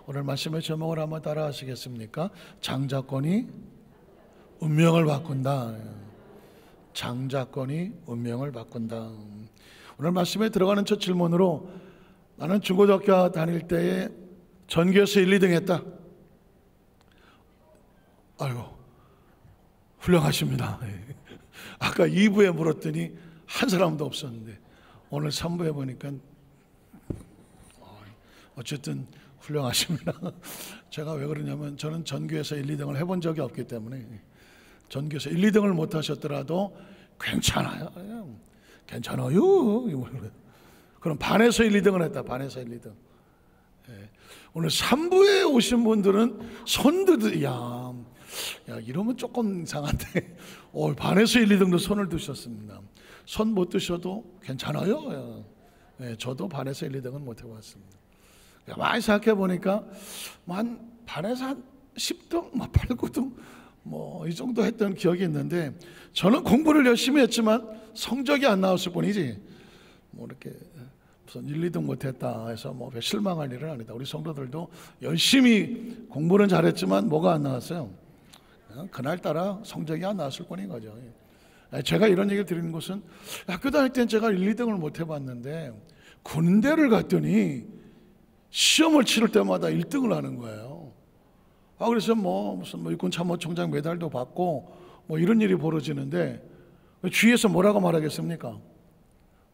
오늘 말씀의 제목을 한번 따라 하시겠습니까? 장자권이 운명을 바꾼다. 장자권이 운명을 바꾼다. 오늘 말씀에 들어가는 첫 질문으로 나는 중고등학교 다닐 때에 전교에서 1, 2등 했다. 아이고, 훌륭하십니다. 아까 2부에 물었더니 한 사람도 없었는데 오늘 3부에 보니까 어쨌든 훌륭하십니다. 제가 왜 그러냐면 저는 전교에서 1, 2등을 해본 적이 없기 때문에 전교에서 1, 2등을 못 하셨더라도 괜찮아요. 괜찮아요. 그럼 반에서 1, 2등을 했다. 반에서 1, 2등. 오늘 3부에 오신 분들은 손들 야 이러면 조금 이상한데 반에서 1, 2등도 손을 드셨습니다. 손 못 드셔도 괜찮아요. 저도 반에서 1, 2등은 못 해봤습니다. 많이 생각해 보니까 한 반에서 한 10등, 8, 9등 이 정도 했던 기억이 있는데 저는 공부를 열심히 했지만 성적이 안 나왔을 뿐이지 이렇게 무슨 1, 2등 못했다 해서 실망할 일은 아니다. 우리 성도들도 열심히 공부는 잘했지만 뭐가 안 나왔어요? 그날따라 성적이 안 나왔을 뿐인 거죠. 제가 이런 얘기를 드리는 것은 학교 다닐 땐 제가 1, 2등을 못 해봤는데 군대를 갔더니 시험을 치를 때마다 1등을 하는 거예요. 그래서 무슨 육군 참모총장 메달도 받고 이런 일이 벌어지는데 주위에서 뭐라고 말하겠습니까?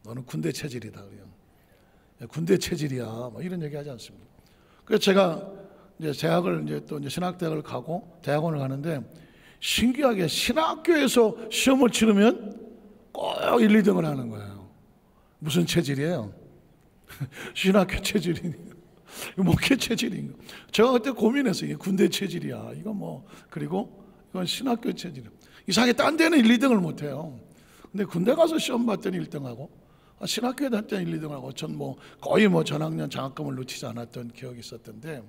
너는 군대 체질이다. 군대 체질이야. 이런 얘기 하지 않습니다. 그래서 제가 이제 대학을 또 신학대학을 가고 대학원을 가는데 신기하게 신학교에서 시험을 치르면 꼭 1, 2등을 하는 거예요. 무슨 체질이에요? 신학교 체질이니까. 목회 체질인가? 제가 그때 고민했어요. 이게 군대 체질이야. 그리고 이건 신학교 체질이야. 이상하게 딴 데는 1, 2등을 못 해요. 근데 군대 가서 시험 봤더니 1등하고 신학교에 다닐 때는 1, 2등하고 전 거의 전학년 장학금을 놓치지 않았던 기억이 있었던데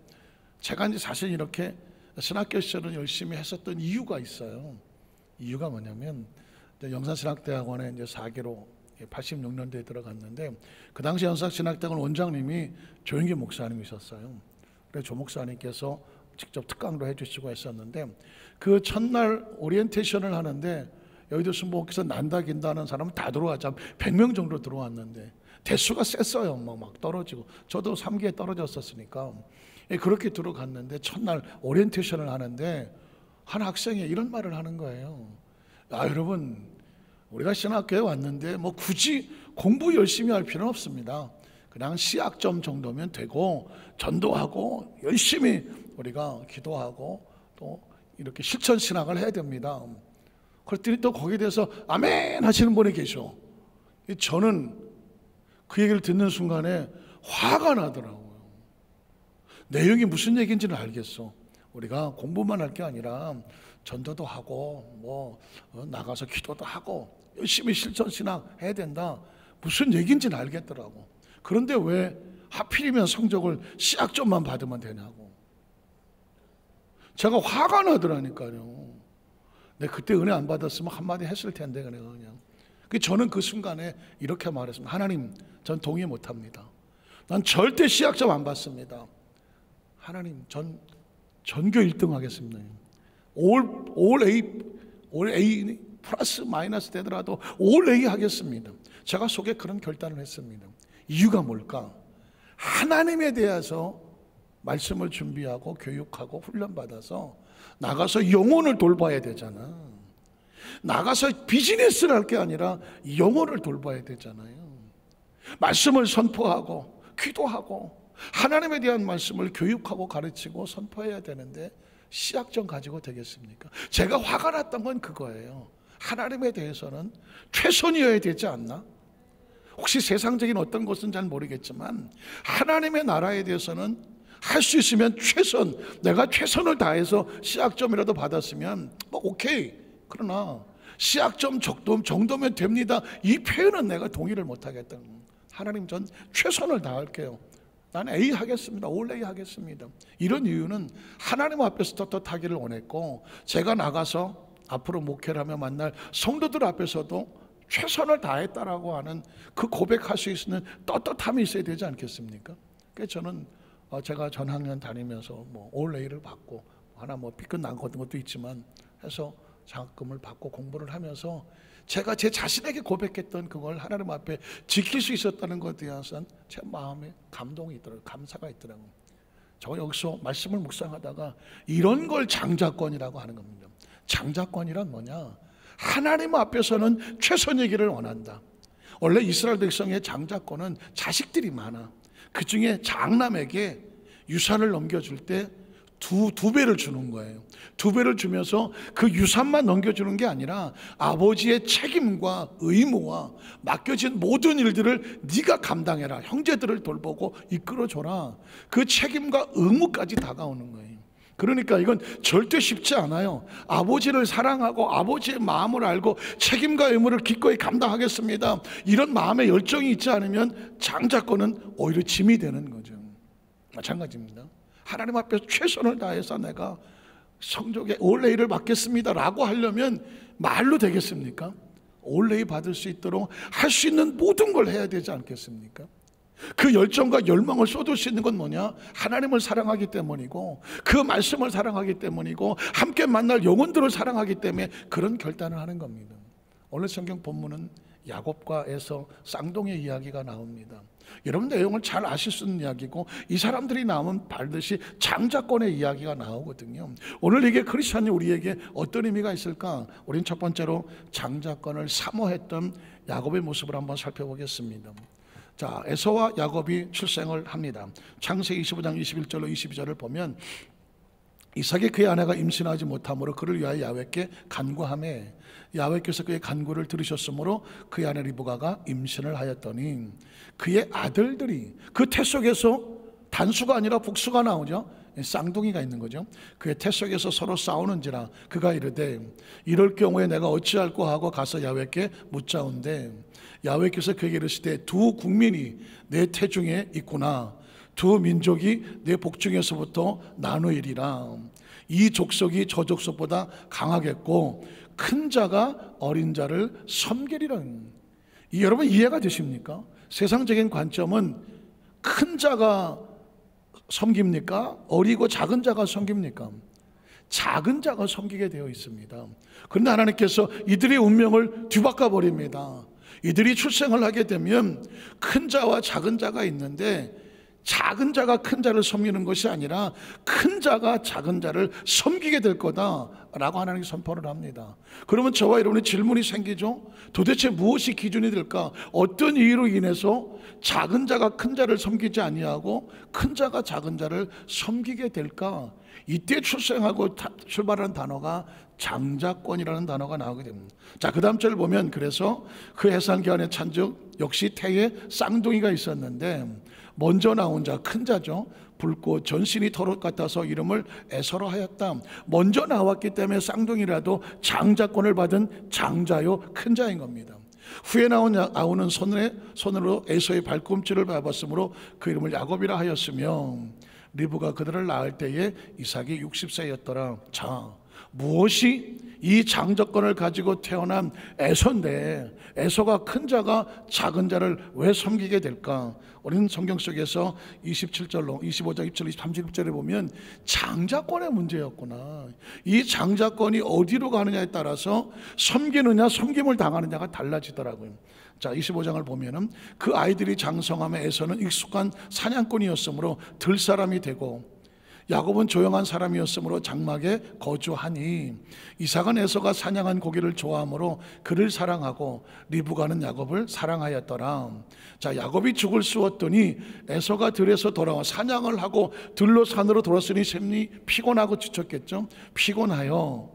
제가 이제 사실 이렇게 신학교 시절은 열심히 했었던 이유가 있어요. 이유가 뭐냐면 영산신학대학원에 이제 4기로 86년도에 들어갔는데 그 당시 영산신학대학원 원장님이 조영기 목사님이셨어요. 그래서 조 목사님께서 직접 특강도 해주시고 했었는데 그 첫날 오리엔테이션을 하는데 여의도 순복에서 난다 긴다 하는 사람은 다 들어왔죠. 100명 정도 들어왔는데 대수가 셌어요. 막 떨어지고 저도 3기에 떨어졌었으니까 그렇게 들어갔는데 첫날 오리엔테이션을 하는데 한 학생이 이런 말을 하는 거예요. 여러분 우리가 신학교에 왔는데 굳이 공부 열심히 할 필요는 없습니다. 그냥 시학점 정도면 되고 전도하고 열심히 우리가 기도하고 또 이렇게 실천 신학을 해야 됩니다. 그랬더니 또 거기에 대해서 아멘 하시는 분이 계셔. 저는 그 얘기를 듣는 순간에 화가 나더라고요. 내용이 무슨 얘기인지는 알겠어. 우리가 공부만 할 게 아니라 전도도 하고 나가서 기도도 하고 열심히 실천 신학 해야 된다. 무슨 얘기인지는 알겠더라고. 그런데 왜 하필이면 성적을 시학점만 받으면 되냐고. 제가 화가 나더라니까요. 내가 그때 은혜 안 받았으면 한마디 했을 텐데 그냥. 저는 그 순간에 이렇게 말했습니다. 하나님, 전 동의 못합니다. 난 절대 시학점 안 받습니다. 하나님, 전 전교 1등 하겠습니다. 올 A 플러스 마이너스 되더라도 올 A 하겠습니다. 제가 속에 그런 결단을 했습니다. 이유가 뭘까? 하나님에 대해서 말씀을 준비하고 교육하고 훈련받아서 나가서 영혼을 돌봐야 되잖아. 나가서 비즈니스를 할 게 아니라 영혼을 돌봐야 되잖아요. 말씀을 선포하고 기도하고 하나님에 대한 말씀을 교육하고 가르치고 선포해야 되는데 시학점 가지고 되겠습니까? 제가 화가 났던 건 그거예요. 하나님에 대해서는 최선이어야 되지 않나? 혹시 세상적인 어떤 것은 잘 모르겠지만 하나님의 나라에 대해서는 할 수 있으면 최선, 내가 최선을 다해서 시학점이라도 받았으면 오케이. 그러나 시학점 정도면 됩니다. 이 표현은 내가 동의를 못하겠다. 하나님, 전 최선을 다할게요. 나는 A 하겠습니다. 올 A 하겠습니다. 이런 이유는 하나님 앞에서 떳떳하기를 원했고 제가 나가서 앞으로 목회를 하며 만날 성도들 앞에서도 최선을 다했다라고 하는 그 고백할 수 있는 떳떳함이 있어야 되지 않겠습니까? 그래서 저는 제가 전학년 다니면서 뭐 올레이를 받고 하나 뭐 삐끗 난 것도 있지만 해서 장학금을 받고 공부를 하면서 제가 제 자신에게 고백했던 그걸 하나님 앞에 지킬 수 있었다는 것에 대해서는 제 마음에 감동이 있더라고요. 감사가 있더라고요. 저 여기서 말씀을 묵상하다가 이런 걸 장자권이라고 하는 겁니다. 장자권이란 뭐냐? 하나님 앞에서는 최선이기를 원한다. 원래 이스라엘 백성의 장자권은 자식들이 많아. 그 중에 장남에게 유산을 넘겨줄 때 두 배를 주는 거예요. 두 배를 주면서 그 유산만 넘겨주는 게 아니라 아버지의 책임과 의무와 맡겨진 모든 일들을 네가 감당해라. 형제들을 돌보고 이끌어줘라. 그 책임과 의무까지 다가오는 거예요. 그러니까 이건 절대 쉽지 않아요. 아버지를 사랑하고 아버지의 마음을 알고 책임과 의무를 기꺼이 감당하겠습니다. 이런 마음의 열정이 있지 않으면 장자권은 오히려 짐이 되는 거죠. 마찬가지입니다. 하나님 앞에서 최선을 다해서 내가 성족의 올레이를 받겠습니다 라고 하려면 말로 되겠습니까? 올레이 받을 수 있도록 할 수 있는 모든 걸 해야 되지 않겠습니까? 그 열정과 열망을 쏟을 수 있는 건 뭐냐? 하나님을 사랑하기 때문이고 그 말씀을 사랑하기 때문이고 함께 만날 영혼들을 사랑하기 때문에 그런 결단을 하는 겁니다. 오늘 성경 본문은 야곱과 에서 쌍둥이 이야기가 나옵니다. 여러분 내용을 잘 아실 수 있는 이야기고 이 사람들이 나오면 반드시 장자권의 이야기가 나오거든요. 오늘 이게 크리스천이 우리에게 어떤 의미가 있을까? 우린 첫 번째로 장자권을 사모했던 야곱의 모습을 한번 살펴보겠습니다. 자, 에서와 야곱이 출생을 합니다. 창세기 25장 21절로 22절을 보면 이삭이 그의 아내가 임신하지 못함으로 그를 위하여 야훼께 간구하매 야훼께서 그의 간구를 들으셨으므로 그의 아내 리브가가 임신을 하였더니 그의 아들들이 그 태 속에서 단수가 아니라 복수가 나오죠. 쌍둥이가 있는 거죠. 그의 태 속에서 서로 싸우는지라 그가 이르되 이럴 경우에 내가 어찌할꼬 하고 가서 야훼께 묻자온대 야훼께서 그에게 이르시되 두 국민이 내 태 중에 있구나. 두 민족이 내 복중에서부터 나누이리라. 이 족속이 저 족속보다 강하겠고 큰 자가 어린 자를 섬기리라. 여러분 이해가 되십니까? 세상적인 관점은 큰 자가 섬깁니까? 어리고 작은 자가 섬깁니까? 작은 자가 섬기게 되어 있습니다. 그런데 하나님께서 이들의 운명을 뒤바꿔 버립니다. 이들이 출생을 하게 되면 큰 자와 작은 자가 있는데 작은 자가 큰 자를 섬기는 것이 아니라 큰 자가 작은 자를 섬기게 될 거다라고 하나님이 선포를 합니다. 그러면 저와 여러분의 질문이 생기죠. 도대체 무엇이 기준이 될까? 어떤 이유로 인해서 작은 자가 큰 자를 섬기지 아니하고 큰 자가 작은 자를 섬기게 될까? 이때 출생하고 출발하는 단어가 장자권이라는 단어가 나오게 됩니다. 자, 그 다음 절을 보면 그래서 그 해산기한의 찬즉 역시 태에 쌍둥이가 있었는데 먼저 나온 자 큰 자죠. 붉고 전신이 털옷 같아서 이름을 에서로 하였다. 먼저 나왔기 때문에 쌍둥이라도 장자권을 받은 장자요 큰 자인 겁니다. 후에 나온 아우는 손으로 에서의 발꿈치를 밟았으므로 그 이름을 야곱이라 하였으며 리브가 그들을 낳을 때에 이삭이 60세였더라. 자, 무엇이 이 장자권을 가지고 태어난 에서인데 에서가 큰 자가 작은 자를 왜 섬기게 될까? 우리는 성경 속에서 27절로 25장 27절 23절에 보면 장자권의 문제였구나. 이 장자권이 어디로 가느냐에 따라서 섬기느냐 섬김을 당하느냐가 달라지더라고요. 자, 25장을 보면은 그 아이들이 장성하며 에서는 익숙한 사냥꾼이었으므로 들사람이 되고 야곱은 조용한 사람이었으므로 장막에 거주하니 이삭은 에서가 사냥한 고기를 좋아하므로 그를 사랑하고 리브가는 야곱을 사랑하였더라. 자, 야곱이 죽을 쑤었더니 에서가 들에서 돌아와 사냥을 하고 들로 산으로 돌았으니 샘이 피곤하고 지쳤겠죠. 피곤하여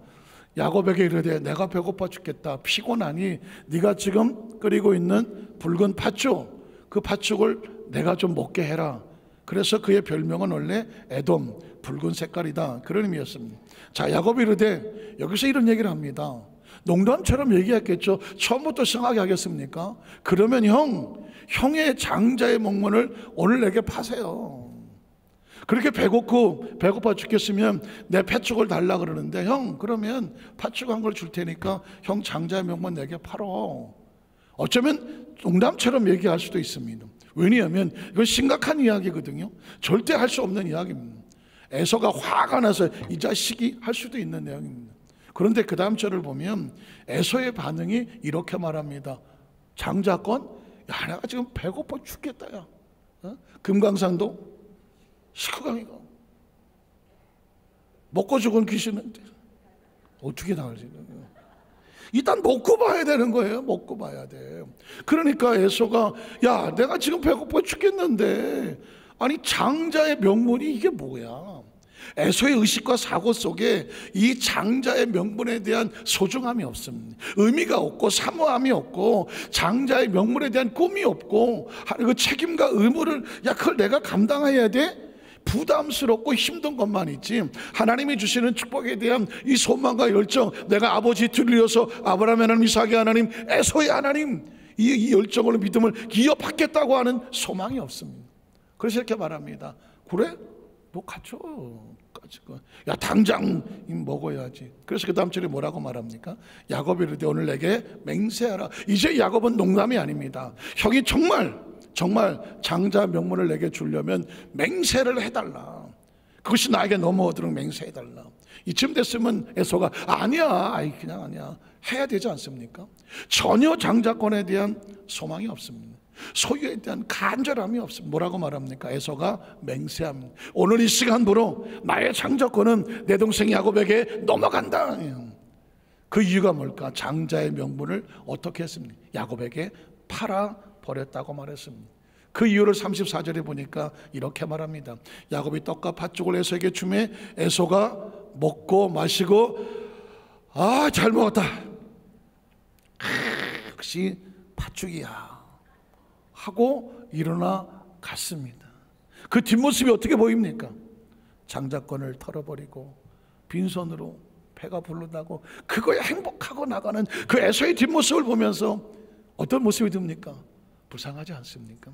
야곱에게 이르되 내가 배고파 죽겠다. 피곤하니 네가 지금 끓이고 있는 붉은 팥죽 그 팥죽을 내가 좀 먹게 해라. 그래서 그의 별명은 원래 에돔, 붉은 색깔이다, 그런 의미였습니다. 자, 야곱이 이르되 여기서 이런 얘기를 합니다. 농담처럼 얘기했겠죠. 처음부터 성하게 하겠습니까? 그러면 형의 장자의 목문을 오늘 내게 파세요. 그렇게 배고파 죽겠으면 내 팥죽을 달라 그러는데 형 그러면 팥죽 한 걸 줄 테니까 형 장자의 명문 내게 팔어. 어쩌면 농담처럼 얘기할 수도 있습니다. 왜냐하면 이건 심각한 이야기거든요. 절대 할 수 없는 이야기입니다. 에서가 화가 나서 이 자식이 할 수도 있는 내용입니다. 그런데 그 다음 절을 보면 에서의 반응이 이렇게 말합니다. 장자권? 야, 내가 지금 배고파 죽겠다. 야. 금강산도 시크강이가 먹고 죽은 귀신인데 어떻게 나을지 일단 먹고 봐야 되는 거예요. 먹고 봐야 돼. 그러니까 에서가 야, 내가 지금 배고파 죽겠는데, 아니 장자의 명분이 이게 뭐야? 에서의 의식과 사고 속에 이 장자의 명분에 대한 소중함이 없습니다. 의미가 없고 사모함이 없고 장자의 명분에 대한 꿈이 없고 그 책임과 의무를 야, 그걸 내가 감당해야 돼? 부담스럽고 힘든 것만 있지 하나님이 주시는 축복에 대한 이 소망과 열정, 내가 아버지 들려서 아브라함의 하나님, 이삭의 하나님, 에서의 하나님, 이 열정을 믿음을 기업받겠다고 하는 소망이 없습니다. 그래서 이렇게 말합니다. 그래? 너 가져. 야, 당장 먹어야지. 그래서 그 다음 절에 뭐라고 말합니까? 야곱이 이르되 오늘 내게 맹세하라. 이제 야곱은 농담이 아닙니다. 형이 정말 장자 명분을 내게 주려면 맹세를 해달라. 그것이 나에게 넘어오도록 맹세해달라. 이쯤 됐으면 에서가 아니야, 그냥 아니야 해야 되지 않습니까? 전혀 장자권에 대한 소망이 없습니다. 소유에 대한 간절함이 없습니다. 뭐라고 말합니까? 에서가 맹세합니다. 오늘 이 시간부로 나의 장자권은 내 동생 야곱에게 넘어간다. 그 이유가 뭘까? 장자의 명분을 어떻게 했습니까? 야곱에게 팔아 버렸다고 말했습니다. 그 이유를 34절에 보니까 이렇게 말합니다. 야곱이 떡과 팥죽을 에서에게 주매 에서가 먹고 마시고 잘 먹었다. 역시 팥죽이야 하고 일어나 갔습니다. 그 뒷모습이 어떻게 보입니까? 장자권을 털어버리고 빈손으로 배가 부르다고 그거에 행복하고 나가는 그 에서의 뒷모습을 보면서 어떤 모습이 듭니까? 불쌍하지 않습니까?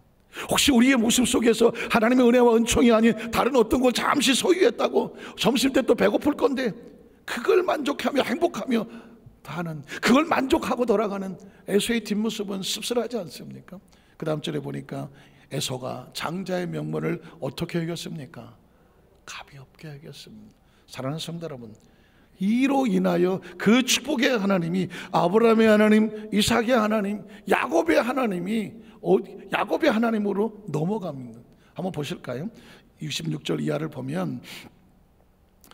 혹시 우리의 모습 속에서 하나님의 은혜와 은총이 아닌 다른 어떤 걸 잠시 소유했다고 점심때 또 배고플 건데 그걸 만족하며 행복하며 하는, 그걸 만족하고 돌아가는 에서의 뒷모습은 씁쓸하지 않습니까? 그 다음 절에 보니까 에서가 장자의 명분을 어떻게 여겼습니까? 가볍게 여겼습니다. 사랑하는 성도 여러분, 이로 인하여 그 축복의 하나님이 아브라함의 하나님, 이삭의 하나님, 야곱의 하나님으로 넘어갑니다. 한번 보실까요? 66절 이하를 보면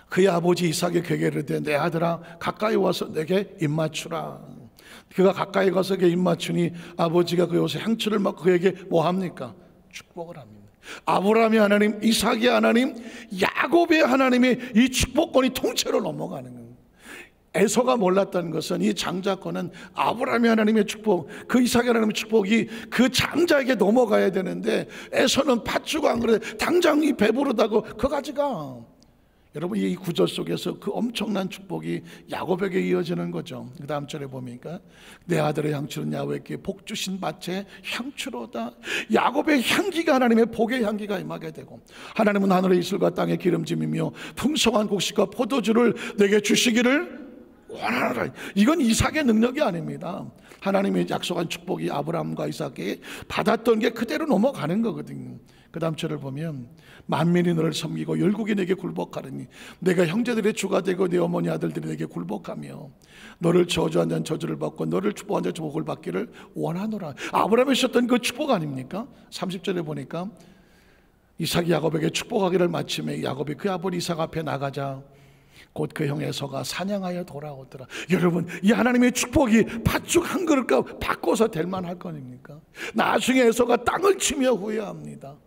그의 아버지 이삭이 그에게 이르되 내 아들아 가까이 와서 내게 입맞추라. 그가 가까이 가서 그에게 입맞추니 아버지가 그의 옷에 향초를 맡고 그에게 뭐합니까? 축복을 합니다. 아브라함의 하나님, 이삭의 하나님, 야곱의 하나님의 이 축복권이 통째로 넘어가는 거예요. 에서가 몰랐다는 것은 이 장자권은 아브라함의 하나님의 축복, 그 이삭의 하나님의 축복이 그 장자에게 넘어가야 되는데 에서는 팥주고 안 그래 당장 이 배부르다고 그거 가져가. 여러분, 이 구절 속에서 그 엄청난 축복이 야곱에게 이어지는 거죠. 그 다음 절에 보니까 내 아들의 향추는 야곱에게 복 주신 밭의 향추로다. 야곱의 향기가 하나님의 복의 향기가 임하게 되고 하나님은 하늘의 이슬과 땅의 기름짐이며 풍성한 곡식과 포도주를 내게 주시기를 원하노라. 이건 이삭의 능력이 아닙니다. 하나님의 약속한 축복이 아브라함과 이삭에게 받았던 게 그대로 넘어가는 거거든요. 그 다음 절을 보면 만민이 너를 섬기고 열국이 내게 굴복하리니 내가 형제들의 주가 되고 내 어머니 아들들이 내게 굴복하며 너를 저주한 자는 저주를 받고 너를 축복한 자는 축복을 받기를 원하노라. 아브라함이 주셨던 그 축복 아닙니까? 30절에 보니까 이삭이 야곱에게 축복하기를 마침에 야곱이 그 아버지 이삭 앞에 나가자 곧 그 형 에서가 사냥하여 돌아오더라. 여러분, 이 하나님의 축복이 팥죽 한 그릇과 바꿔서 될 만할 겁니까? 나중에 에서가 땅을 치며 후회합니다.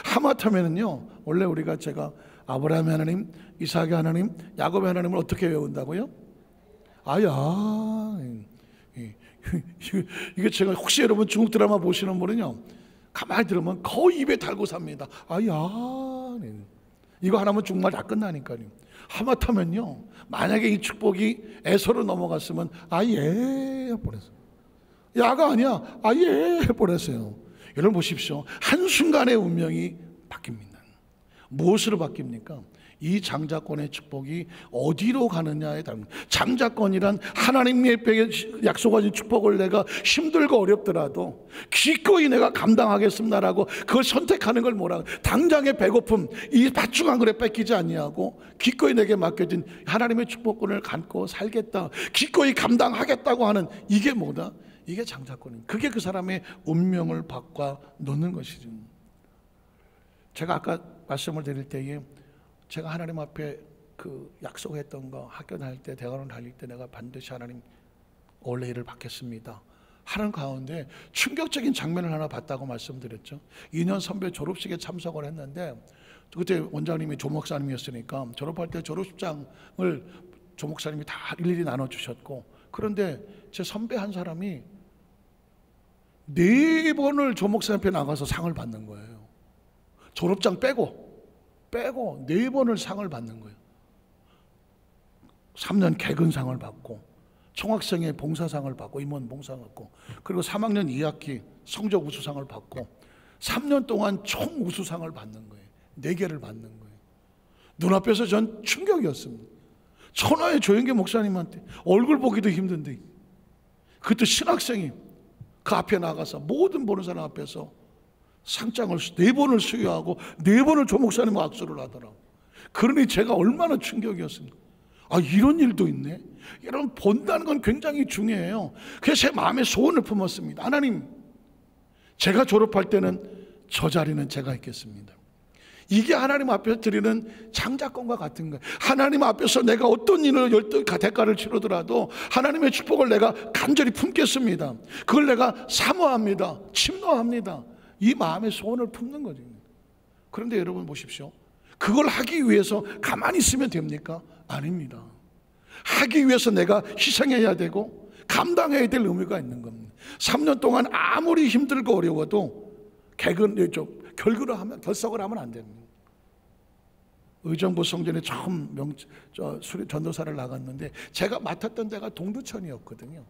하마터면은요, 원래 제가 아브라함의 하나님, 이삭의 하나님, 야곱의 하나님을 어떻게 외운다고요? 이게 제가 혹시 여러분 중국 드라마 보시는 분은요, 가만히 들으면 거의 입에 달고 삽니다. 이거 하나면 중국말 다 끝나니까요. 하마터면요, 만약에 이 축복이 에서로 넘어갔으면 해버렸어요. 야가 아니야, 해버렸어요. 여러분 보십시오. 한순간에 운명이 바뀝니다. 무엇으로 바뀝니까? 이 장자권의 축복이 어디로 가느냐에 따릅니다. 장자권이란 하나님의 약속하신 축복을 내가 힘들고 어렵더라도 기꺼이 내가 감당하겠습니다라고 그걸 선택하는 걸 뭐라, 당장의 배고픔 이 팥죽 한 그릇 뺏기지 아니하고 기꺼이 내게 맡겨진 하나님의 축복권을 갖고 살겠다, 기꺼이 감당하겠다고 하는 이게 뭐다? 이게 장자권입니다. 그게 그 사람의 운명을 바꿔 놓는 것이죠. 제가 아까 말씀을 드릴 때에 제가 하나님 앞에 그 약속했던 거, 학교 다닐 때, 대학원 다닐 때 내가 반드시 하나님 올레이를 받겠습니다 하는 가운데 충격적인 장면을 하나 봤다고 말씀드렸죠. 2년 선배 졸업식에 참석을 했는데 그때 원장님이 조 목사님이었으니까 졸업할 때 졸업장을 조 목사님이 다 일일이 나눠주셨고, 그런데 제 선배 한 사람이 4번을 조 목사님 앞에 나가서 상을 받는 거예요. 졸업장 빼고 4번을 상을 받는 거예요. 3년 개근상을 받고, 총학생회 봉사상을 받고, 임원 봉사상을 받고, 그리고 3학년 2학기 성적 우수상을 받고 3년 동안 총 우수상을 받는 거예요. 4개를 받는 거예요. 눈앞에서 전 충격이었습니다. 천하의 조영계 목사님한테 얼굴 보기도 힘든데 그때 신학생이 그 앞에 나가서 모든 보는 사람 앞에서 상장을 4번을 수여하고 4번을 조 목사님과 악수를 하더라고. 그러니 제가 얼마나 충격이었습니까? 아, 이런 일도 있네. 여러분, 본다는 건 굉장히 중요해요. 그래서 제 마음에 소원을 품었습니다. 하나님, 제가 졸업할 때는 저 자리는 제가 있겠습니다. 이게 하나님 앞에서 드리는 장자권과 같은 거예요. 하나님 앞에서 내가 어떤 일을 대가를 치르더라도 하나님의 축복을 내가 간절히 품겠습니다. 그걸 내가 사모합니다. 침노합니다. 이 마음의 소원을 품는 거죠. 그런데 여러분 보십시오. 그걸 하기 위해서 가만히 있으면 됩니까? 아닙니다. 하기 위해서 내가 희생해야 되고 감당해야 될 의무가 있는 겁니다. 3년 동안 아무리 힘들고 어려워도 결석을 하면 안 됩니다. 의정부 성전에 처음 전도사를 나갔는데 제가 맡았던 데가 동두천이었거든요.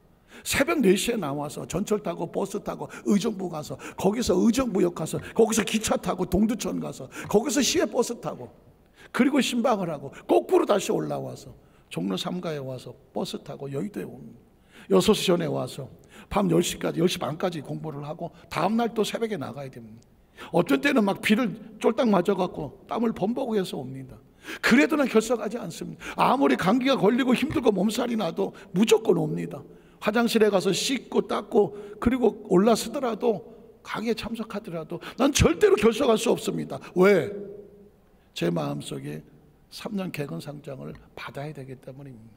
새벽 4시에 나와서 전철 타고 버스 타고 의정부 가서, 거기서 의정부역 가서, 거기서 기차 타고 동두천 가서, 거기서 시외버스 타고, 그리고 신방을 하고 거꾸로 다시 올라와서 종로 3가에 와서 버스 타고 여의도에 옵니다. 6시 전에 와서 밤 10시까지 10시 반까지 공부를 하고 다음날 또 새벽에 나가야 됩니다. 어떤 때는 막 비를 쫄딱 맞아갖고 땀을 범벅해서 옵니다. 그래도 난 결석하지 않습니다. 아무리 감기가 걸리고 힘들고 몸살이 나도 무조건 옵니다. 화장실에 가서 씻고 닦고 그리고 올라서더라도 강의에 참석하더라도 난 절대로 결석할 수 없습니다. 왜? 제 마음속에 3년 개근상장을 받아야 되기 때문입니다.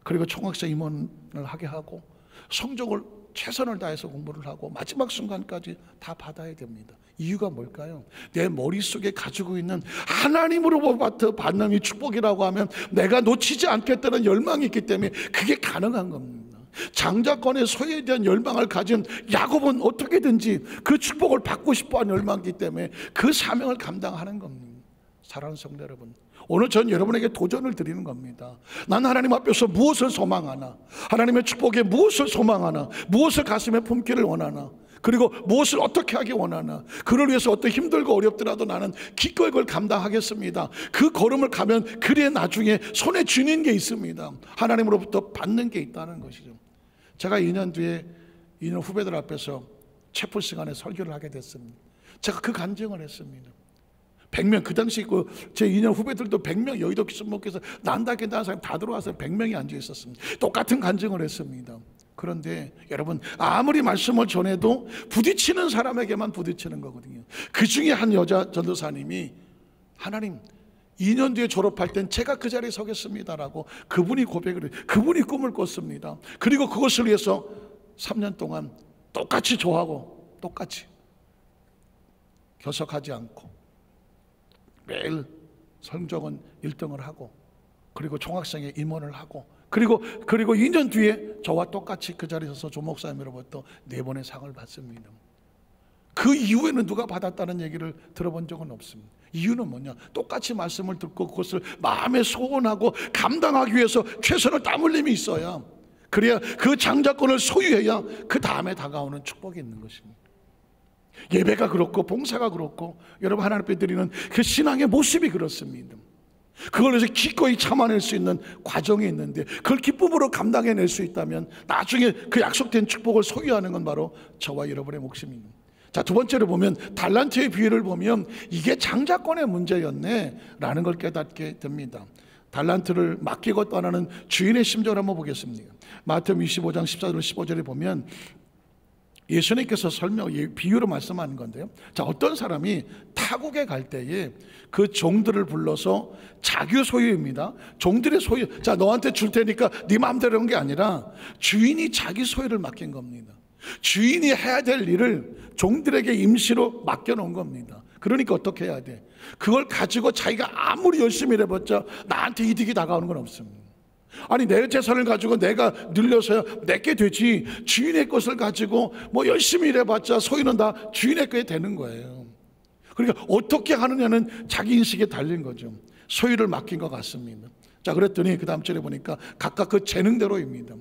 그리고 총학생 임원을 하게 하고 성적을 최선을 다해서 공부를 하고 마지막 순간까지 다 받아야 됩니다. 이유가 뭘까요? 내 머릿속에 가지고 있는 하나님으로부터 받는 이 축복이라고 하면 내가 놓치지 않겠다는 열망이 있기 때문에 그게 가능한 겁니다. 장자권의 소유에 대한 열망을 가진 야곱은 어떻게든지 그 축복을 받고 싶어하는 열망이기 때문에 그 사명을 감당하는 겁니다. 사랑하는 성도 여러분, 오늘 전 여러분에게 도전을 드리는 겁니다. 난 하나님 앞에서 무엇을 소망하나, 하나님의 축복에 무엇을 소망하나, 무엇을 가슴에 품기를 원하나, 그리고 무엇을 어떻게 하기 원하나, 그를 위해서 어떤 힘들고 어렵더라도 나는 기꺼이 그걸 감당하겠습니다. 그 걸음을 가면 그래 나중에 손에 쥐는 게 있습니다. 하나님으로부터 받는 게 있다는 것이죠. 제가 2년 뒤에 2년 후배들 앞에서 채플 시간에 설교를 하게 됐습니다. 제가 그 간증을 했습니다. 100명, 그 당시 제 2년 후배들도 100명, 여의도 기순목교에서 난다긴다는 사람이 다 들어와서 100명이 앉아 있었습니다. 똑같은 간증을 했습니다. 그런데 여러분, 아무리 말씀을 전해도 부딪히는 사람에게만 부딪히는 거거든요. 그 중에 한 여자 전도사님이 하나님, 2년 뒤에 졸업할 땐 제가 그 자리에 서겠습니다라고 그분이 고백을 해요. 그분이 꿈을 꿨습니다. 그리고 그것을 위해서 3년 동안 똑같이 좋아하고 똑같이 결석하지 않고 매일 성적은 1등을 하고 그리고 총학생회 임원을 하고 그리고 2년 뒤에 저와 똑같이 그 자리에 서서 조 목사님으로부터 4번의 상을 받습니다. 그 이후에는 누가 받았다는 얘기를 들어본 적은 없습니다. 이유는 뭐냐? 똑같이 말씀을 듣고 그것을 마음에 소원하고 감당하기 위해서 최선을 땀 흘림이 있어야, 그래야 그 장자권을 소유해야 그 다음에 다가오는 축복이 있는 것입니다. 예배가 그렇고 봉사가 그렇고 여러분 하나님 앞에 드리는 그 신앙의 모습이 그렇습니다. 그걸 위해서 기꺼이 참아낼 수 있는 과정이 있는데, 그걸 기쁨으로 감당해낼 수 있다면 나중에 그 약속된 축복을 소유하는 건 바로 저와 여러분의 몫입니다. 자, 두 번째로 보면 달란트의 비유를 보면 이게 장자권의 문제였네 라는 걸 깨닫게 됩니다. 달란트를 맡기고 떠나는 주인의 심정을 한번 보겠습니다. 마태복음 25장 14절 15절에 보면 예수님께서 비유로 말씀하는 건데요. 자, 어떤 사람이 타국에 갈 때에 그 종들을 불러서 자기 소유입니다. 종들의 소유. 자, 너한테 줄 테니까 네 마음대로 한 게 아니라 주인이 자기 소유를 맡긴 겁니다. 주인이 해야 될 일을 종들에게 임시로 맡겨놓은 겁니다. 그러니까 어떻게 해야 돼? 그걸 가지고 자기가 아무리 열심히 일해봤자 나한테 이득이 다가오는 건 없습니다. 아니, 내 재산을 가지고 내가 늘려서야 내게 되지, 주인의 것을 가지고 뭐 열심히 일해봤자 소유는 다 주인의 거에 되는 거예요. 그러니까 어떻게 하느냐는 자기 인식에 달린 거죠. 소유를 맡긴 것 같습니다. 자, 그랬더니 그 다음 절에 보니까 각각 그 재능대로입니다.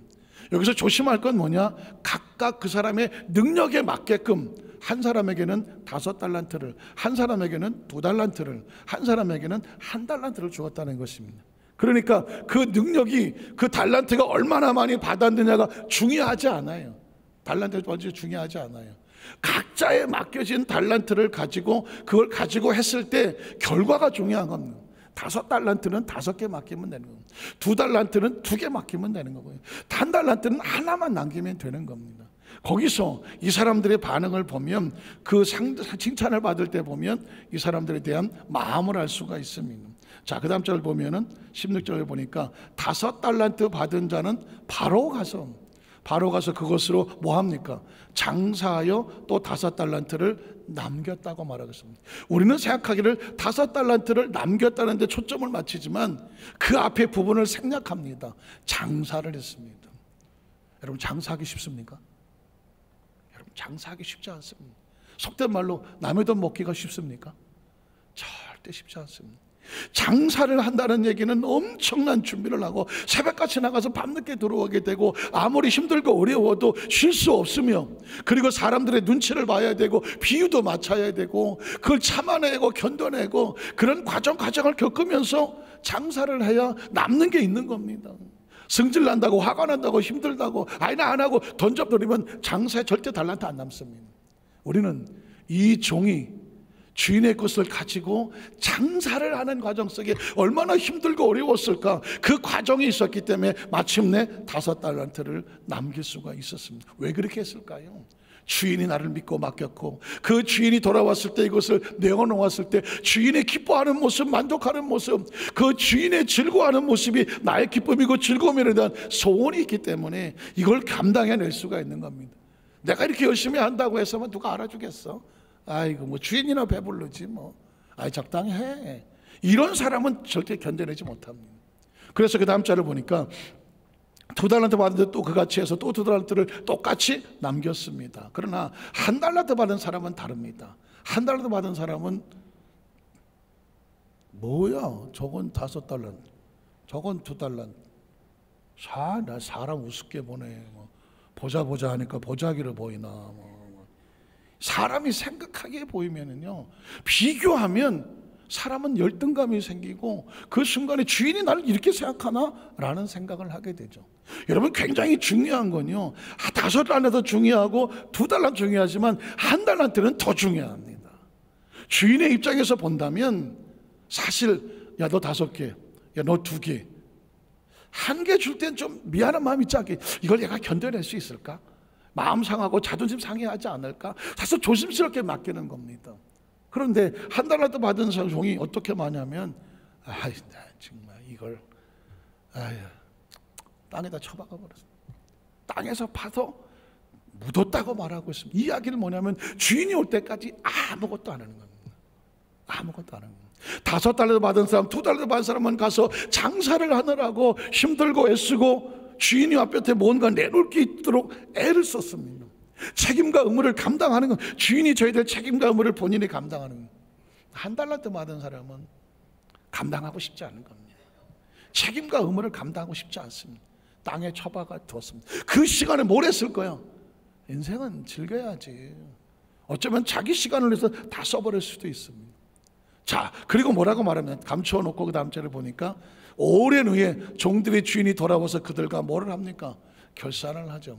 여기서 조심할 건 뭐냐? 각각 그 사람의 능력에 맞게끔 한 사람에게는 5달란트를, 한 사람에게는 2달란트를, 한 사람에게는 1달란트를 주었다는 것입니다. 그러니까 그 능력이, 그 달란트가 얼마나 많이 받았느냐가 중요하지 않아요. 달란트가 먼저 중요하지 않아요. 각자에 맡겨진 달란트를 가지고 그걸 가지고 했을 때 결과가 중요한 겁니다. 5달란트는 5개 맡기면 되는 겁니다. 2달란트는 2개 맡기면 되는 거고요. 1달란트는 하나만 남기면 되는 겁니다. 거기서 이 사람들의 반응을 보면, 그 칭찬을 받을 때 보면 이 사람들에 대한 마음을 알 수가 있습니다. 자, 그 다음 절을 보면은 16절을 보니까 5달란트 받은 자는 바로 가서 그것으로 뭐 합니까? 장사하여 또 5달란트를 남겼다고 말하고 있습니다. 우리는 생각하기를 5달란트를 남겼다는 데 초점을 맞추지만 그 앞에 부분을 생략합니다. 장사를 했습니다. 여러분, 장사하기 쉽습니까? 여러분, 장사하기 쉽지 않습니다. 속된 말로 남의 돈 먹기가 쉽습니까? 절대 쉽지 않습니다. 장사를 한다는 얘기는 엄청난 준비를 하고 새벽같이 나가서 밤늦게 들어오게 되고 아무리 힘들고 어려워도 쉴 수 없으며, 그리고 사람들의 눈치를 봐야 되고 비유도 맞춰야 되고 그걸 참아내고 견뎌내고 그런 과정을 겪으면서 장사를 해야 남는 게 있는 겁니다. 승질 난다고, 화가 난다고, 힘들다고 아니 나 안 하고 던져버리면 장사에 절대 달란트 안 남습니다. 우리는 이 종이 주인의 것을 가지고 장사를 하는 과정 속에 얼마나 힘들고 어려웠을까, 그 과정이 있었기 때문에 마침내 5달란트를 남길 수가 있었습니다. 왜 그렇게 했을까요? 주인이 나를 믿고 맡겼고 그 주인이 돌아왔을 때 이것을 내어놓았을 때 주인의 기뻐하는 모습, 만족하는 모습, 그 주인의 즐거워하는 모습이 나의 기쁨이고 즐거움에 대한 소원이 있기 때문에 이걸 감당해낼 수가 있는 겁니다. 내가 이렇게 열심히 한다고 해서만 누가 알아주겠어? 아이고, 뭐 주인이나 배부르지 뭐, 아이 적당히 해, 이런 사람은 절대 견뎌내지 못합니다. 그래서 그 다음 절을 보니까 2달란트 받은데 또 그같이 해서 또 2달란트를 똑같이 남겼습니다. 그러나 1달란트 받은 사람은 다릅니다. 1달란트 받은 사람은 뭐야, 저건 5달란트, 저건 2달란트, 나 사람 우습게 보네, 뭐 보자 하니까 보자기로 보이나, 뭐 사람이 생각하기에 보이면은요, 비교하면 사람은 열등감이 생기고 그 순간에 주인이 나를 이렇게 생각하나? 라는 생각을 하게 되죠. 여러분, 굉장히 중요한 건요, 5달란트도 중요하고 2달란트 중요하지만 1달란트는 더 중요합니다. 주인의 입장에서 본다면 사실 야, 너 5개, 야, 너 2개, 1개 줄 땐 좀 미안한 마음이 있지 않게, 이걸 얘가 견뎌낼 수 있을까? 마음 상하고 자존심 상해하지 않을까? 사실 조심스럽게 맡기는 겁니다. 그런데 1달란트 받은 종이 어떻게 마냐면, 아이, 나 정말 이걸 땅에다 처박아 버렸어. 땅에서 파서 묻었다고 말하고 있습니다. 이 이야기는 뭐냐면 주인이 올 때까지 아무것도 안 하는 겁니다. 아무것도 안 하는 겁니다. 5달란트 받은 사람, 2달란트 받은 사람은 가서 장사를 하느라고 힘들고 애쓰고 주인이 앞에 뭔가 내놓을 게 있도록 애를 썼습니다. 책임과 의무를 감당하는 건, 주인이 져야 될 책임과 의무를 본인이 감당하는 건, 1달란트 받은 사람은 감당하고 싶지 않은 겁니다. 책임과 의무를 감당하고 싶지 않습니다. 땅에 처박아 두었습니다. 그 시간에 뭘 했을 거야? 인생은 즐겨야지. 어쩌면 자기 시간을 위해서 다 써버릴 수도 있습니다. 자, 그리고 뭐라고 말하면 감추어 놓고 그 다음 절을 보니까 오랜 후에 종들의 주인이 돌아와서 그들과 뭐를 합니까? 결산을 하죠.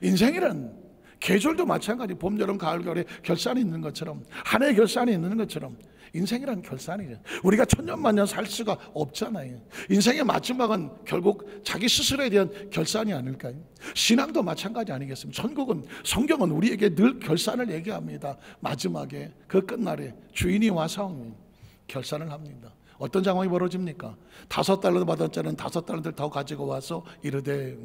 인생이란 계절도 마찬가지. 봄, 여름, 가을, 겨울에 결산이 있는 것처럼, 한 해 결산이 있는 것처럼 인생이란 결산이죠. 우리가 천년만년 살 수가 없잖아요. 인생의 마지막은 결국 자기 스스로에 대한 결산이 아닐까요? 신앙도 마찬가지 아니겠습니까? 성경은 우리에게 늘 결산을 얘기합니다. 마지막에 그 끝날에 주인이 와서 결산을 합니다. 어떤 상황이 벌어집니까? 5달란트 받은 자는 5달란트를 더 가지고 와서 이르되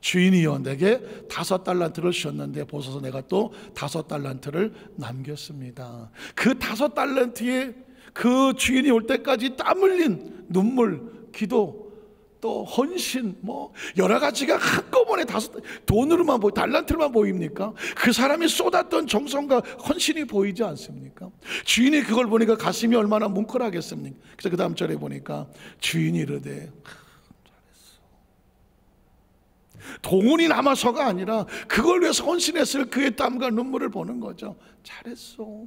주인이여 내게 5달란트를 주셨는데 보소서 내가 또 5달란트를 남겼습니다. 그 5달란트에 그 주인이 올 때까지 땀 흘린 눈물, 기도, 또 헌신, 뭐 여러 가지가 한꺼번에 돈으로만 달란트로만 보입니까? 그 사람이 쏟았던 정성과 헌신이 보이지 않습니까? 주인이 그걸 보니까 가슴이 얼마나 뭉클하겠습니까? 그래서 그 다음 절에 보니까 주인이 이르되 잘했어. 돈이 남아서가 아니라 그걸 위해서 헌신했을 그의 땀과 눈물을 보는 거죠. 잘했어.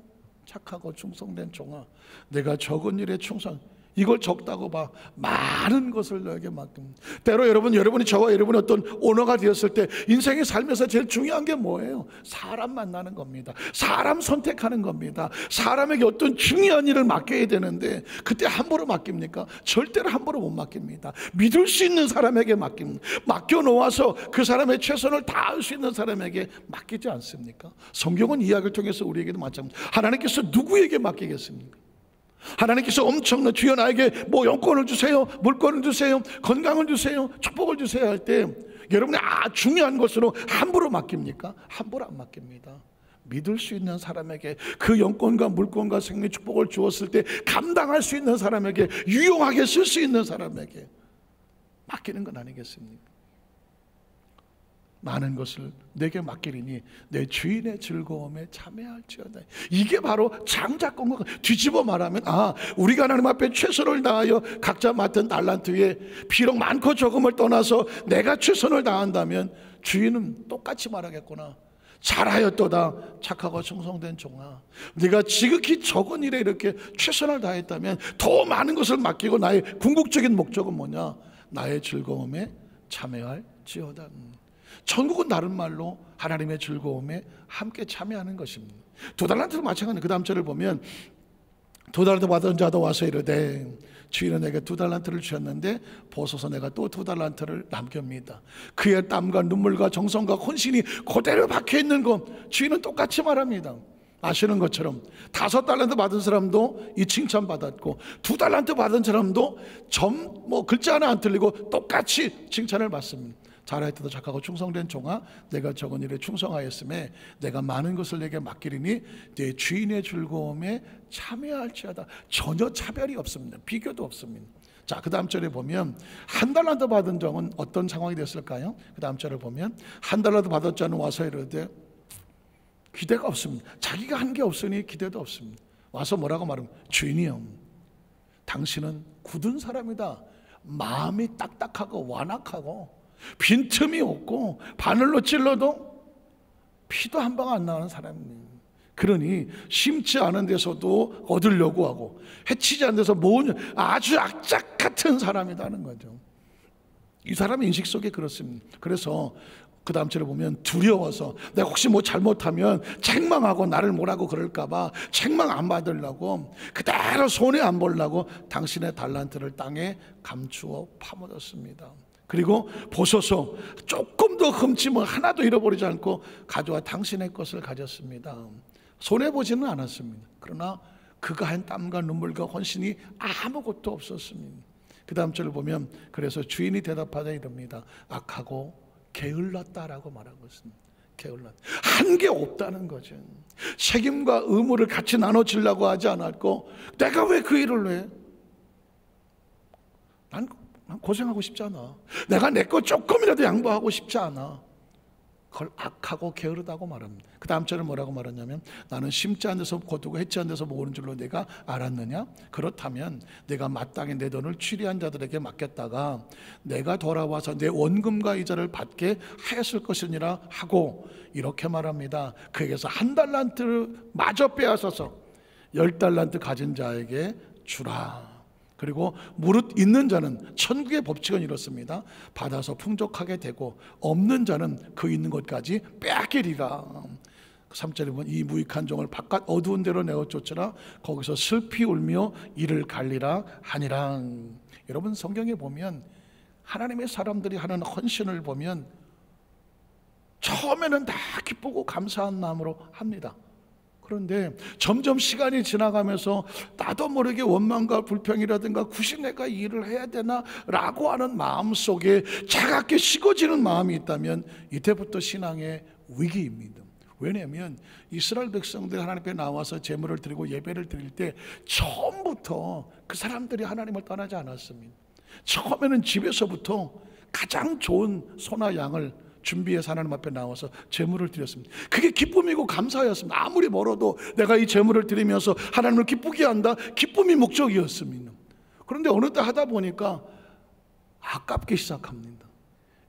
착하고 충성된 종아, 내가 적은 일에 충성. 이걸 적다고 봐. 많은 것을 너에게 맡깁니다. 때로 여러분이 저와 여러분이 어떤 오너가 되었을 때 인생에 살면서 제일 중요한 게 뭐예요? 사람 만나는 겁니다. 사람 선택하는 겁니다. 사람에게 어떤 중요한 일을 맡겨야 되는데 그때 함부로 맡깁니까? 절대로 함부로 못 맡깁니다. 믿을 수 있는 사람에게 맡깁니다. 맡겨놓아서 그 사람의 최선을 다할 수 있는 사람에게 맡기지 않습니까? 성경은 이야기를 통해서 우리에게도 마찬가지입니다. 하나님께서 누구에게 맡기겠습니까? 하나님께서 엄청난 주여 나에게 뭐 영권을 주세요, 물권을 주세요, 건강을 주세요, 축복을 주세요 할 때 여러분이 중요한 것으로 함부로 맡깁니까? 함부로 안 맡깁니다. 믿을 수 있는 사람에게 그 영권과 물권과 생명 축복을 주었을 때 감당할 수 있는 사람에게, 유용하게 쓸 수 있는 사람에게 맡기는 건 아니겠습니까? 많은 것을 내게 맡기리니 내 주인의 즐거움에 참여할지어다. 이게 바로 장자권과 뒤집어 말하면 우리가 하나님 앞에 최선을 다하여 각자 맡은 달란트에 비록 많고 적음을 떠나서 내가 최선을 다한다면 주인은 똑같이 말하겠구나. 잘하였도다 착하고 충성된 종아, 네가 지극히 적은 일에 이렇게 최선을 다했다면 더 많은 것을 맡기고 나의 궁극적인 목적은 뭐냐? 나의 즐거움에 참여할지어다. 천국은 다른 말로 하나님의 즐거움에 함께 참여하는 것입니다. 2달란트도 마찬가지입니다. 그 다음 절을 보면 2달란트 받은 자도 와서 이르되 주인은 내게 2달란트를 주셨는데 보소서 내가 또 2달란트를 남깁니다. 그의 땀과 눈물과 정성과 헌신이 그대로 박혀있는 것, 주인은 똑같이 말합니다. 아시는 것처럼 5달란트 받은 사람도 이 칭찬 받았고 2달란트 받은 사람도 글자 하나 안 틀리고 똑같이 칭찬을 받습니다. 잘하였다 착하고 충성된 종아, 내가 적은 일에 충성하였음에 내가 많은 것을 내게 맡기리니 내 주인의 즐거움에 참여할지어다. 전혀 차별이 없습니다. 비교도 없습니다. 자, 그 다음 절에 보면 1달란트 받은 종은 어떤 상황이 됐을까요? 그 다음 절을 보면 1달란트 받은 자는 와서 이르되 기대가 없습니다. 자기가 한 게 없으니 기대도 없습니다. 와서 뭐라고 말합니까? 주인이여, 당신은 굳은 사람이다. 마음이 딱딱하고 완악하고 빈틈이 없고 바늘로 찔러도 피도 한 방 안 나오는 사람입니다. 그러니 심지 않은 데서도 얻으려고 하고 해치지 않은 데서 모으는 아주 악착 같은 사람이라는 거죠. 이 사람의 인식 속에 그렇습니다. 그래서 그 다음 절에 보면 두려워서 내가 혹시 뭐 잘못하면 책망하고 나를 뭐라고 그럴까봐 책망 안 받으려고 그대로 손해 안 보려고 당신의 달란트를 땅에 감추어 파묻었습니다. 그리고 보소서 조금 더 흠집은 하나도 잃어버리지 않고 가져와 당신의 것을 가졌습니다. 손해보지는 않았습니다. 그러나 그가 한 땀과 눈물과 헌신이 아무것도 없었습니다. 그 다음 절을 보면 그래서 주인이 대답하자 이럽니다. 악하고 게을렀다라고 말하고 있습니다. 게을렀다. 한 게 없다는 거죠. 책임과 의무를 같이 나눠주려고 하지 않았고 내가 왜 그 일을 해? 난 고생하고 싶지 않아. 내가 내 거 조금이라도 양보하고 싶지 않아. 그걸 악하고 게으르다고 말합니다. 그 다음 절은 뭐라고 말하냐면 나는 심지 않은 데서 거두고 해치 않은 데서 모으는 줄로 내가 알았느냐? 그렇다면 내가 마땅히 내 돈을 취리한 자들에게 맡겼다가 내가 돌아와서 내 원금과 이자를 받게 하였을 것이니라 하고 이렇게 말합니다. 그에게서 1달란트를 마저 빼앗아서 10달란트 가진 자에게 주라. 그리고 무릇 있는 자는, 천국의 법칙은 이렇습니다. 받아서 풍족하게 되고 없는 자는 그 있는 것까지 빼앗기리라. 3절에 보면 이 무익한 종을 바깥 어두운 데로 내어 쫓으라. 거기서 슬피 울며 이를 갈리라 하니라. 여러분, 성경에 보면 하나님의 사람들이 하는 헌신을 보면 처음에는 다 기쁘고 감사한 마음으로 합니다. 그런데 점점 시간이 지나가면서 나도 모르게 원망과 불평이라든가 굳이 내가 이 일을 해야 되나 라고 하는 마음 속에 차갑게 식어지는 마음이 있다면 이때부터 신앙의 위기입니다. 왜냐하면 이스라엘 백성들이 하나님 앞에 나와서 제물을 드리고 예배를 드릴 때 처음부터 그 사람들이 하나님을 떠나지 않았습니다. 처음에는 집에서부터 가장 좋은 소나 양을 준비해서 하나님 앞에 나와서 제물을 드렸습니다. 그게 기쁨이고 감사였습니다. 아무리 멀어도 내가 이 제물을 드리면서 하나님을 기쁘게 한다, 기쁨이 목적이었습니다. 그런데 어느 때 하다 보니까 아깝게 시작합니다.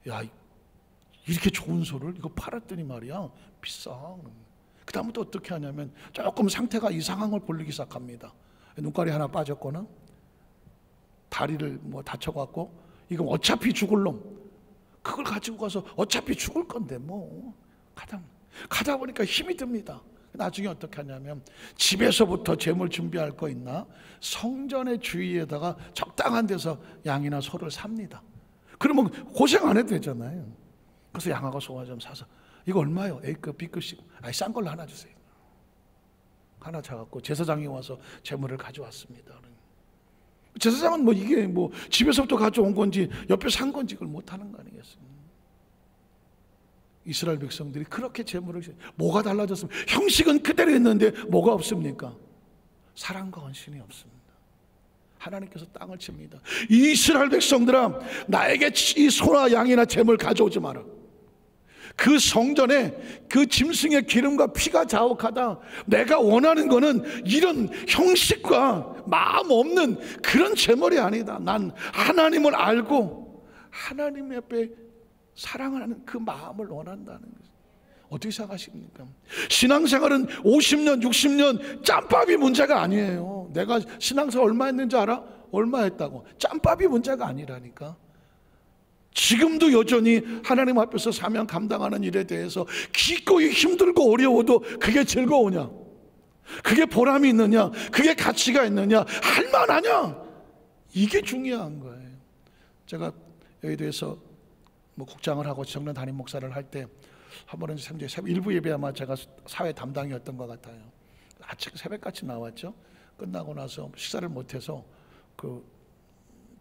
야, 이렇게 좋은 소를 이거 팔았더니 말이야 비싸. 그 다음부터 어떻게 하냐면 조금 상태가 이상한 걸 보이기 시작합니다. 눈깔이 하나 빠졌거나 다리를 뭐 다쳐갖고 이거 어차피 죽을 놈, 그걸 가지고 가서 어차피 죽을 건데 뭐 가다 보니까 힘이 듭니다. 나중에 어떻게 하냐면 집에서부터 제물 준비할 거 있나 성전의 주위에다가 적당한 데서 양이나 소를 삽니다. 그러면 고생 안 해도 되잖아요. 그래서 양하고 소가 좀 사서 이거 얼마요? A급, B급씩. 싼 걸로 하나 주세요. 하나 사갖고 제사장이 와서 제물을 가져왔습니다. 제사장은 뭐 이게 뭐 집에서부터 가져온 건지 옆에 산 건지 그걸 못하는 거 아니겠습니까? 이스라엘 백성들이 그렇게 제물을, 뭐가 달라졌습니까? 형식은 그대로 있는데 뭐가 없습니까? 사랑과 헌신이 없습니다. 하나님께서 땅을 칩니다. 이스라엘 백성들아, 나에게 이 소나 양이나 제물 가져오지 마라. 그 성전에 그 짐승의 기름과 피가 자욱하다. 내가 원하는 거는 이런 형식과 마음 없는 그런 제물이 아니다. 난 하나님을 알고 하나님 앞에 사랑을 하는 그 마음을 원한다는 거죠. 어떻게 생각하십니까? 신앙생활은 50년 60년 짬밥이 문제가 아니에요. 내가 신앙생활 얼마 했는지 알아? 얼마 했다고. 짬밥이 문제가 아니라니까. 지금도 여전히 하나님 앞에서 사명 감당하는 일에 대해서 기꺼이 힘들고 어려워도 그게 즐거우냐, 그게 보람이 있느냐, 그게 가치가 있느냐, 할만하냐, 이게 중요한 거예요. 제가 여의도에서 뭐 국장을 하고 정년 담임 목사를 할 때 한 번은 일부 예배 아마 제가 사회 담당이었던 것 같아요. 아침 새벽같이 나왔죠. 끝나고 나서 식사를 못해서 그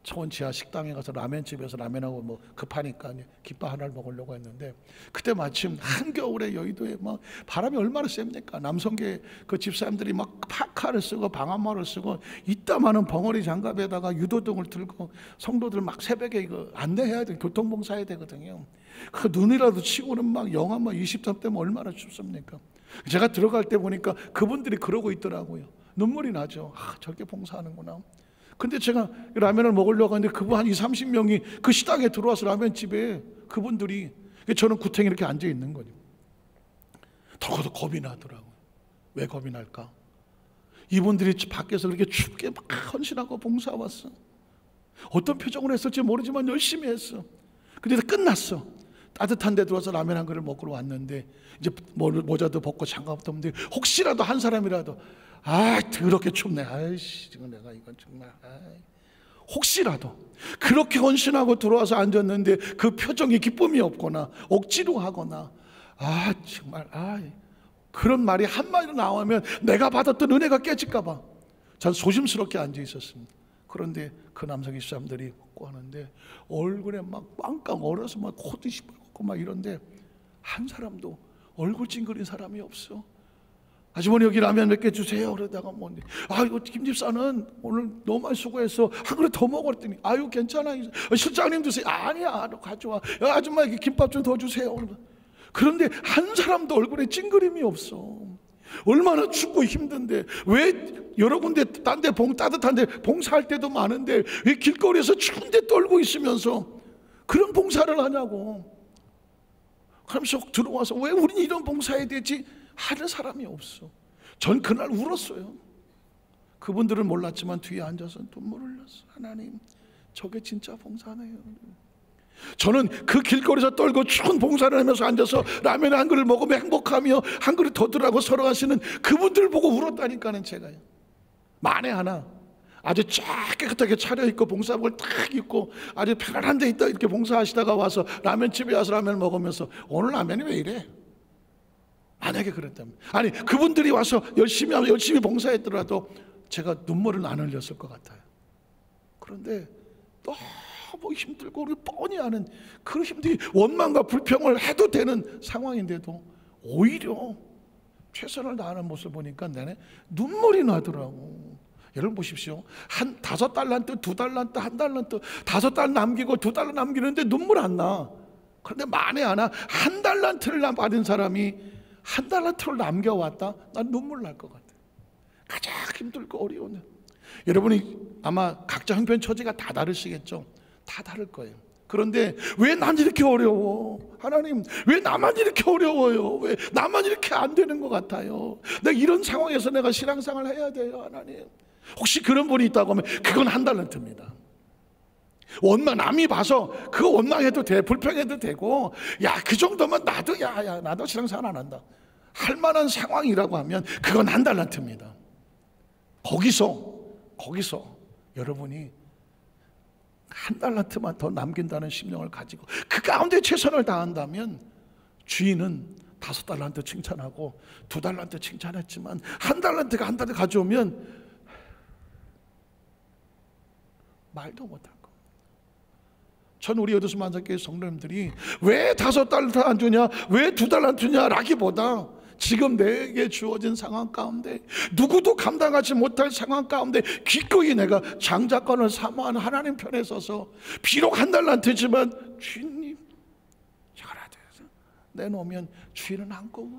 초원 지하 식당에 가서 라면집에서 라면하고 뭐 급하니까 김밥 하나를 먹으려고 했는데 그때 마침 한겨울에 여의도에 막 바람이 얼마나 셉니까? 남성계 그 집사람들이 막 파카를 쓰고 방한마를 쓰고 이따마는 벙어리 장갑에다가 유도등을 들고 성도들 막 새벽에 이거 안내해야 돼, 교통봉사해야 되거든요. 그 눈이라도 치고는 막 영하 막 23도면 얼마나 춥습니까? 제가 들어갈 때 보니까 그분들이 그러고 있더라고요. 눈물이 나죠. 저렇게 봉사하는구나. 근데 제가 라면을 먹으려고 하는데 그분 한 20-30명이 그 식당에 들어와서 라면집에 그분들이, 저는 구탱이 이렇게 앉아 있는 거죠. 더 겁이 나더라고요. 왜 겁이 날까? 이분들이 밖에서 그렇게 춥게 막 헌신하고 봉사 왔어. 어떤 표정으로 했을지 모르지만 열심히 했어. 근데 끝났어. 따뜻한 데 들어와서 라면 한 그릇 먹으러 왔는데 이제 모자도 벗고 장갑도 없는데 혹시라도 한 사람이라도 더럽게 춥네. 아이씨, 지금 내가 이건 정말 혹시라도 그렇게 헌신하고 들어와서 앉았는데 그 표정이 기쁨이 없거나 억지로 하거나 정말 그런 말이 한마디로 나오면 내가 받았던 은혜가 깨질까 봐 전 조심스럽게 앉아 있었습니다. 그런데 그 남성 집사람들이 먹고 하는데 얼굴에 막 빵빵 얼어서 막 코도 시뻘겋고 막 이런데 한 사람도 얼굴 찡그린 사람이 없어. 아주머니 여기 라면 몇 개 주세요. 그러다가 이거 김 집사는 오늘 너무 많이 수고했어. 한 그릇 더 먹었더니 괜찮아. 실장님 드세요. 아니야, 너 가져와. 아줌마 여기 김밥 좀 더 주세요. 그런데 한 사람도 얼굴에 찡그림이 없어. 얼마나 춥고 힘든데 왜 여러 군데 딴 데 따뜻한 데 봉사할 때도 많은데 왜 길거리에서 추운 데 떨고 있으면서 그런 봉사를 하냐고. 그러면서 들어와서 왜 우리는 이런 봉사해야 되지? 하는 사람이 없어. 전 그날 울었어요. 그분들은 몰랐지만 뒤에 앉아서 눈물을 흘렸어. 하나님, 저게 진짜 봉사네요. 저는 그 길거리에서 떨고 추운 봉사를 하면서 앉아서 라면 한 그릇 먹으며 행복하며 한 그릇 더 들라고 서로 하시는 그분들 보고 울었다니까는. 제가요, 만에 하나 아주 쫙 깨끗하게 차려입고 봉사복을 딱 입고 아주 편안한 데 있다 이렇게 봉사하시다가 와서 라면집에 와서 라면을 먹으면서 오늘 라면이 왜 이래? 만약에 그랬다면, 아니 그분들이 와서 열심히 봉사했더라도 제가 눈물은 안 흘렸을 것 같아요. 그런데 너무 힘들고 우리 뻔히 아는 그 힘들이 원망과 불평을 해도 되는 상황인데도 오히려 최선을 다하는 모습을 보니까 내내 눈물이 나더라고. 여러분 보십시오. 한 5달란트, 2달란트, 1달란트, 5달 남기고 2달러 남기는데 눈물 안 나. 그런데 만에 하나 1달란트를 받은 사람이 1달란트를 남겨왔다? 난 눈물 날 것 같아. 가장 힘들고 어려운. 여러분이 아마 각자 형편 처지가 다 다르시겠죠. 다 다를 거예요. 그런데 왜 난 이렇게 어려워? 하나님, 왜 나만 이렇게 어려워요? 왜 나만 이렇게 안 되는 것 같아요? 내가 이런 상황에서 내가 신앙생활을 해야 돼요, 하나님. 혹시 그런 분이 있다고 하면 그건 1달란트입니다. 원망, 남이 봐서 그거 원망해도 돼, 불평해도 되고, 야 그 정도면 나도 나도 신앙생활 안 한다 할 만한 상황이라고 하면 그건 1달란트입니다. 거기서 여러분이 1달란트만 더 남긴다는 심령을 가지고 그 가운데 최선을 다한다면 주인은 5달란트 칭찬하고 2달란트 칭찬했지만 1달란트가 1달란트 가져오면 말도 못할 거. 전 우리 여도수 만삭교회 성도님들이 왜 5달란트 안 주냐, 왜 2달란트 주냐 라기보다 지금 내게 주어진 상황 가운데 누구도 감당하지 못할 상황 가운데 기꺼이 내가 장자권을 사모하는 하나님 편에 서서 비록 1달란트지만 주인님 잘하자 내놓으면 주인은 안고.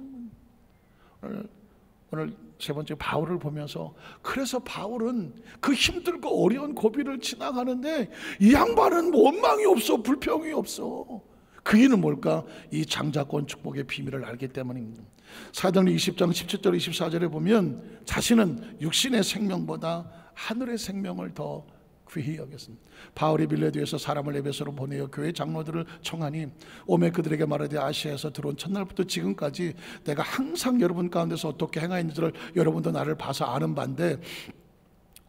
오늘 세 번째 바울을 보면서, 그래서 바울은 그 힘들고 어려운 고비를 지나가는데 이 양반은 원망이 없어, 불평이 없어. 그 이유는 뭘까? 이 장자권 축복의 비밀을 알기 때문입니다. 사도행전 20장 17절 24절에 보면 자신은 육신의 생명보다 하늘의 생명을 더 귀히 여겼습니다. 바울이 빌레도에서 사람을 에베소로 보내어 교회 장로들을 청하니 오매 그들에게 말하되 아시아에서 들어온 첫날부터 지금까지 내가 항상 여러분 가운데서 어떻게 행하였는지를 여러분도 나를 봐서 아는 바인데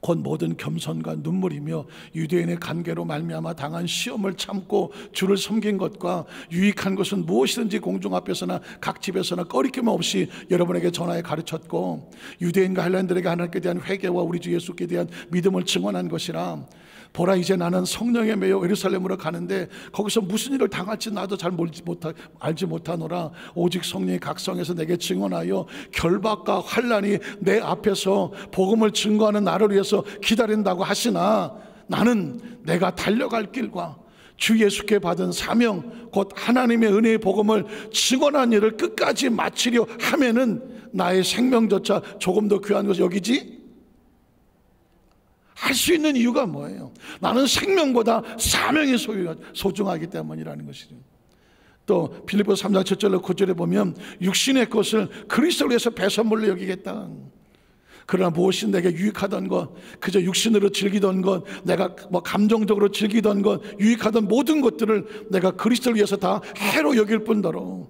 곧 모든 겸손과 눈물이며 유대인의 관계로 말미암아 당한 시험을 참고 주를 섬긴 것과 유익한 것은 무엇이든지 공중 앞에서나 각 집에서나 꺼리낌 없이 여러분에게 전하여 가르쳤고 유대인과 헬라인들에게 하나님께 대한 회개와 우리 주 예수께 대한 믿음을 증언한 것이라. 보라, 이제 나는 성령에 매여 예루살렘으로 가는데 거기서 무슨 일을 당할지 나도 잘 알지 못하노라. 오직 성령이 각 성에서 내게 증언하여 결박과 환난이 내 앞에서 복음을 증거하는 나를 위해서 기다린다고 하시나 나는 내가 달려갈 길과 주 예수께 받은 사명 곧 하나님의 은혜의 복음을 증언한 일을 끝까지 마치려 하면은 나의 생명조차 조금 더 귀한 것을 여기지 할 수 있는 이유가 뭐예요? 나는 생명보다 사명이 소중하기 때문이라는 것이죠. 또 빌립보서 3장 7절로 9절에 보면 육신의 것을 그리스도를 위해서 배선물로 여기겠다. 그러나 무엇이 내게 유익하던 것, 그저 육신으로 즐기던 것, 내가 감정적으로 즐기던 것, 유익하던 모든 것들을 내가 그리스도를 위해서 다 해로 여길 뿐더러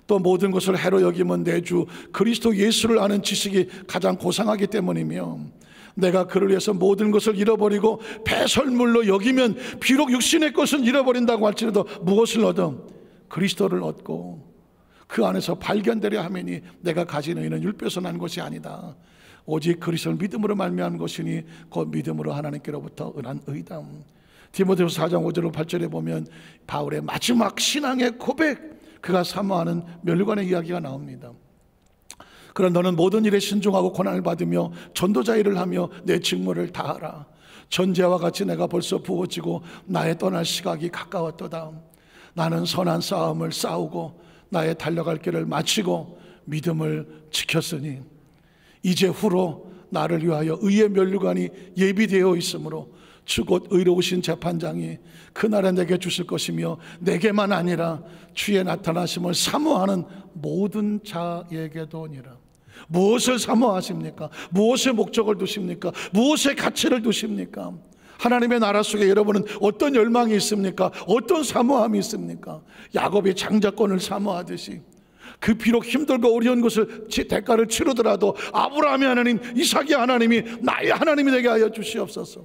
또 모든 것을 해로 여기면 내 주 그리스도 예수를 아는 지식이 가장 고상하기 때문이며 내가 그를 위해서 모든 것을 잃어버리고 배설물로 여기면 비록 육신의 것을 잃어버린다고 할지라도 무엇을 얻어? 그리스도를 얻고 그 안에서 발견되려 하매니 내가 가진 의는 율법에서 난 것이 아니다. 오직 그리스도를 믿음으로 말미암은 것이니 그 믿음으로 하나님께로부터 은한 의다. 디모데후서 4장 5절 8절에 보면 바울의 마지막 신앙의 고백, 그가 사모하는 멸관의 이야기가 나옵니다. 그러나 너는 모든 일에 신중하고 고난을 받으며 전도자 일을 하며 내 직무를 다하라. 전제와 같이 내가 벌써 부어지고 나의 떠날 시각이 가까웠도다. 나는 선한 싸움을 싸우고 나의 달려갈 길을 마치고 믿음을 지켰으니 이제 후로 나를 위하여 의의 면류관이 예비되어 있으므로 주 곧 의로우신 재판장이 그날에 내게 주실 것이며 내게만 아니라 주의 나타나심을 사모하는 모든 자에게도니라. 무엇을 사모하십니까? 무엇의 목적을 두십니까? 무엇의 가치를 두십니까? 하나님의 나라 속에 여러분은 어떤 열망이 있습니까? 어떤 사모함이 있습니까? 야곱이 장자권을 사모하듯이 그 비록 힘들고 어려운 것을 대가를 치르더라도 아브라함의 하나님, 이삭의 하나님이 나의 하나님이 되게 하여 주시옵소서.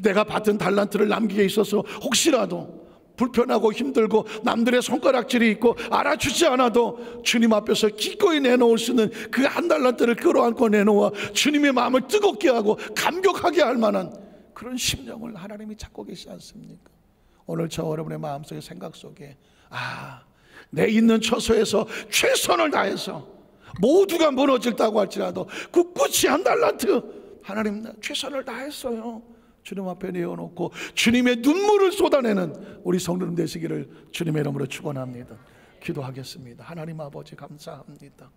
내가 받은 달란트를 남기게 있어서 혹시라도 불편하고 힘들고 남들의 손가락질이 있고 알아주지 않아도 주님 앞에서 기꺼이 내놓을 수 있는 그 한 달란트를 끌어안고 내놓아 주님의 마음을 뜨겁게 하고 감격하게 할 만한 그런 심령을 하나님이 찾고 계시지 않습니까? 오늘 저 여러분의 마음속에 생각 속에 내 있는 처소에서 최선을 다해서 모두가 무너질다고 할지라도 꿋꿋이 한 달란트 하나님 최선을 다했어요. 주님 앞에 내어놓고 주님의 눈물을 쏟아내는 우리 성도님 되시기를 주님의 이름으로 축원합니다. 기도하겠습니다. 하나님 아버지 감사합니다.